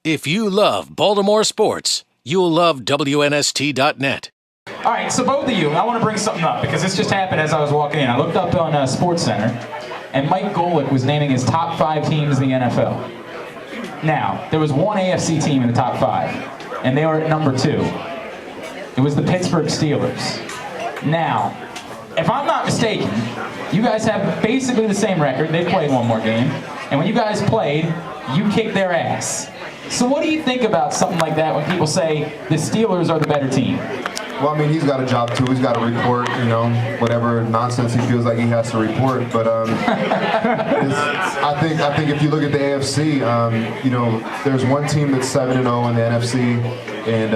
If you love Baltimore sports, you'll love WNST.net. All right, so both of you, I want to bring something up because this just happened as I was walking in. I looked up on SportsCenter, and Mike Golick was naming his top 5 teams in the NFL. Now, there was one AFC team in the top 5, and they were at number 2. It was the Pittsburgh Steelers. Now, if I'm not mistaken, you guys have basically the same record. They've played one more game, and when you guys played, you kicked their ass. So what do you think about something like that when people say the Steelers are the better team? Well, I mean, he's got a job too. He's got to report, whatever nonsense he feels like he has to report. But I think if you look at the AFC, there's one team that's 7-0 in the NFC, and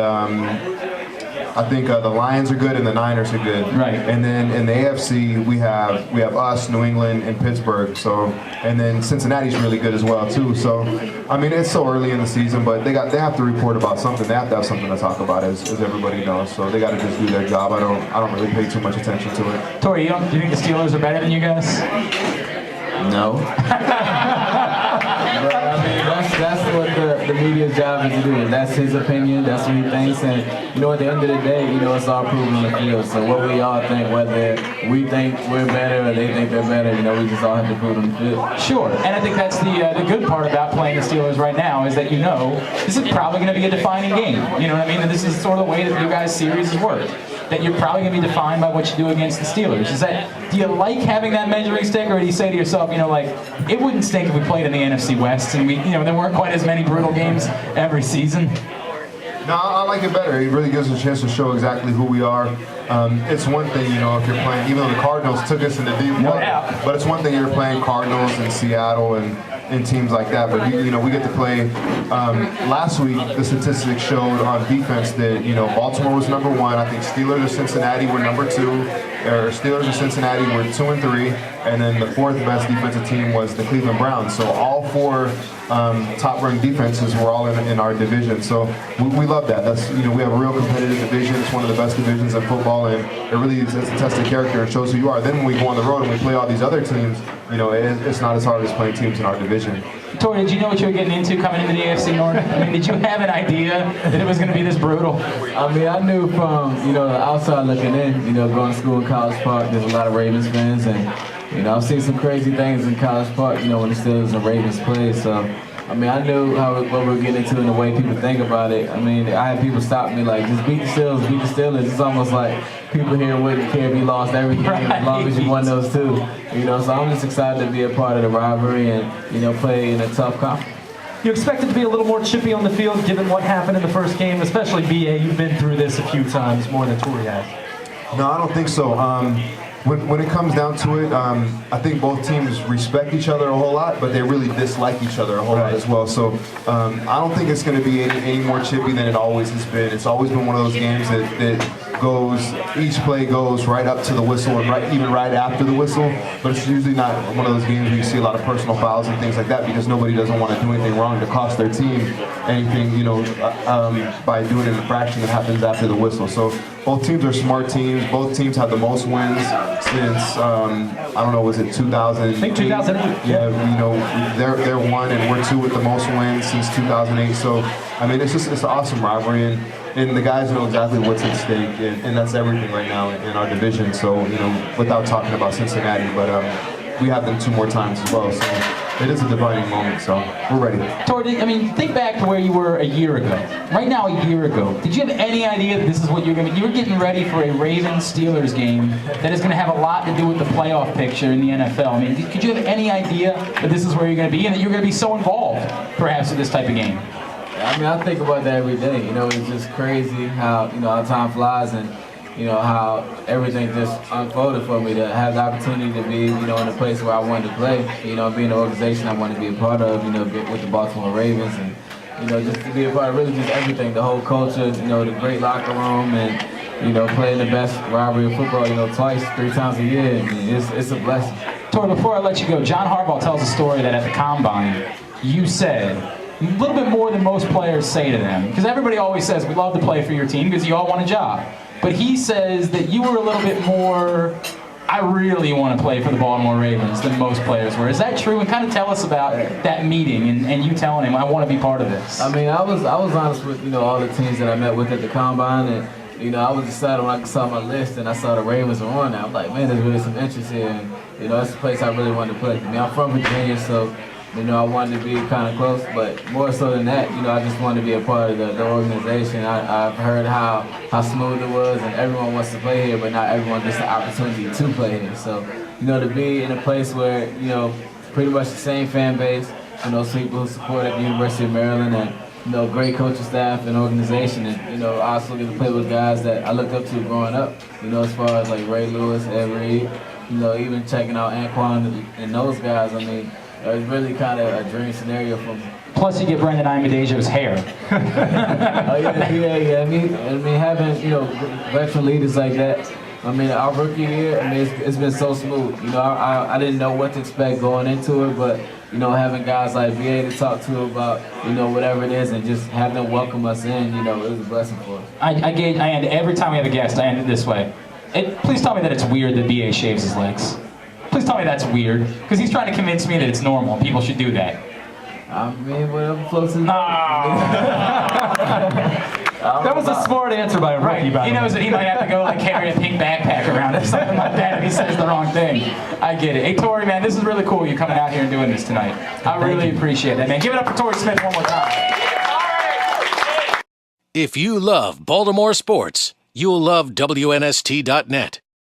I think the Lions are good and the Niners are good. Right. And then in the AFC, we have us, New England, and Pittsburgh. So, and then Cincinnati's really good as well too. So, I mean, it's so early in the season, but they have to report about something. They have to have something to talk about, as everybody knows. So they got to just do their job. I don't really pay too much attention to it. Torrey, do you think the Steelers are better than you guys? No. But I mean, that's what the media's job is to do. That's his opinion. That's what he thinks. And at the end of the day, it's all proven in the field. So what we all think, whether we think we're better or they think they're better, we just all have to prove in the field. Sure. And I think that's the good part about playing the Steelers right now is that this is probably going to be a defining game. You know what I mean? And this is sort of the way that you guys' series work. That you're probably going to be defined by what you do against the Steelers. Do you like having that measuring stick, or do you say to yourself, it wouldn't stink if we played in the NFC West and there weren't quite as many brutal games every season? No, I like it better. It really gives us a chance to show exactly who we are. It's one thing, if you're playing, even though the Cardinals took us into deep water, but it's one thing you're playing Cardinals in Seattle and teams like that. But we get to play. Last week, the statistics showed on defense that Baltimore was number 1. I think Steelers and Cincinnati were number 2. Or Steelers and Cincinnati were 2 and 3, and then the 4th best defensive team was the Cleveland Browns. So all 4 top-ranked defenses were all in our division. So we love that. That's we have a real competitive division. It's one of the best divisions in football, and it really is a test of character and shows who you are. Then when we go on the road and we play all these other teams, it's not as hard as playing teams in our division. Torrey, did you know what you were getting into coming into the AFC North? I mean, did you have an idea that it was going to be this brutal? I mean, I knew from, the outside looking in, going to school in College Park, there's a lot of Ravens fans, and, I've seen some crazy things in College Park, when the Steelers and Ravens play, so, I mean, I knew what we were getting into and the way people think about it. I mean, I had people stop me like, just beat the Steelers, beat the Steelers. It's almost like people here wouldn't care if you lost everything as long as you won those 2. So I'm just excited to be a part of the rivalry and, play in a tough conference. You expect it to be a little more chippy on the field given what happened in the first game, especially BA. You've been through this a few times, more than Torrey has. No, I don't think so. When it comes down to it, I think both teams respect each other a whole lot, but they really dislike each other a whole lot as well. So I don't think it's going to be any more chippy than it always has been. It's always been one of those games that goes, each play goes right up to the whistle and even right after the whistle. But it's usually not one of those games where you see a lot of personal fouls and things like that because nobody doesn't want to do anything wrong to cost their team anything, by doing an infraction that happens after the whistle. So both teams are smart teams. Both teams have the most wins since I don't know, was it 2000? I think 2008. Yeah, they're 1 and we're 2 with the most wins since 2008. So I mean, it's an awesome rivalry, and the guys know exactly what's at stake, and that's everything right now in our division. So without talking about Cincinnati, but we have them 2 more times as well. So it is a defining moment, so we're ready. Torrey, think back to where you were a year ago. Right now, a year ago, did you have any idea that this is what you're going to be? You were getting ready for a Ravens-Steelers game that is going to have a lot to do with the playoff picture in the NFL. Could you have any idea that this is where you're going to be and that you're going to be so involved, perhaps, with this type of game? I think about that every day. It's just crazy how, how time flies and, how everything just unfolded for me to have the opportunity to be, in a place where I wanted to play, be in an organization I wanted to be a part of, with the Baltimore Ravens, and, just to be a part of really just everything, the whole culture, the great locker room, and, playing the best rivalry of football, twice, 3 times a year. It's a blessing. Torrey, before I let you go, John Harbaugh tells a story that at the Combine, you said a little bit more than most players say to them, because everybody always says, we love to play for your team because you all want a job. But he says that you were a little bit more, I really want to play for the Baltimore Ravens than most players were. Is that true? And kind of tell us about that meeting and you telling him, I want to be part of this. I mean, I was honest with, all the teams that I met with at the Combine, and, I was excited when I saw my list and I saw the Ravens were on there. I'm like, man, there's really some interest here, and, it's a place I really wanted to play. I mean, I'm from Virginia, so, I wanted to be kind of close, but more so than that, I just wanted to be a part of the organization. I've heard how smooth it was, and everyone wants to play here, but not everyone gets the opportunity to play here. So, to be in a place where, pretty much the same fan base, some people who support at the University of Maryland, and, great coaching staff and organization, and, I also get to play with guys that I looked up to growing up, as far as like Ray Lewis, Ed Reed, even checking out Anquan and those guys. I mean, it was really kind of a dream scenario for me. Plus, you get Brendan Ayanbadejo's hair. Oh yeah. I mean, having veteran leaders like that. I mean, our rookie year, it's been so smooth. I didn't know what to expect going into it, but having guys like VA to talk to about whatever it is, and just have them welcome us in, it was a blessing for us. I end every time we have a guest. I end it this way. Please tell me that it's weird that BA shaves his legs. Please tell me that's weird, because he's trying to convince me that it's normal. People should do that. I mean, whatever floats his boat. That was a smart answer by a rookie, by the way. He knows that he might have to go carry a pink backpack around or something like that if he says the wrong thing. I get it. Hey, Torrey, man, this is really cool you coming out here and doing this tonight. I really appreciate that, man. Give it up for Torrey Smith one more time. If you love Baltimore sports, you'll love WNST.net.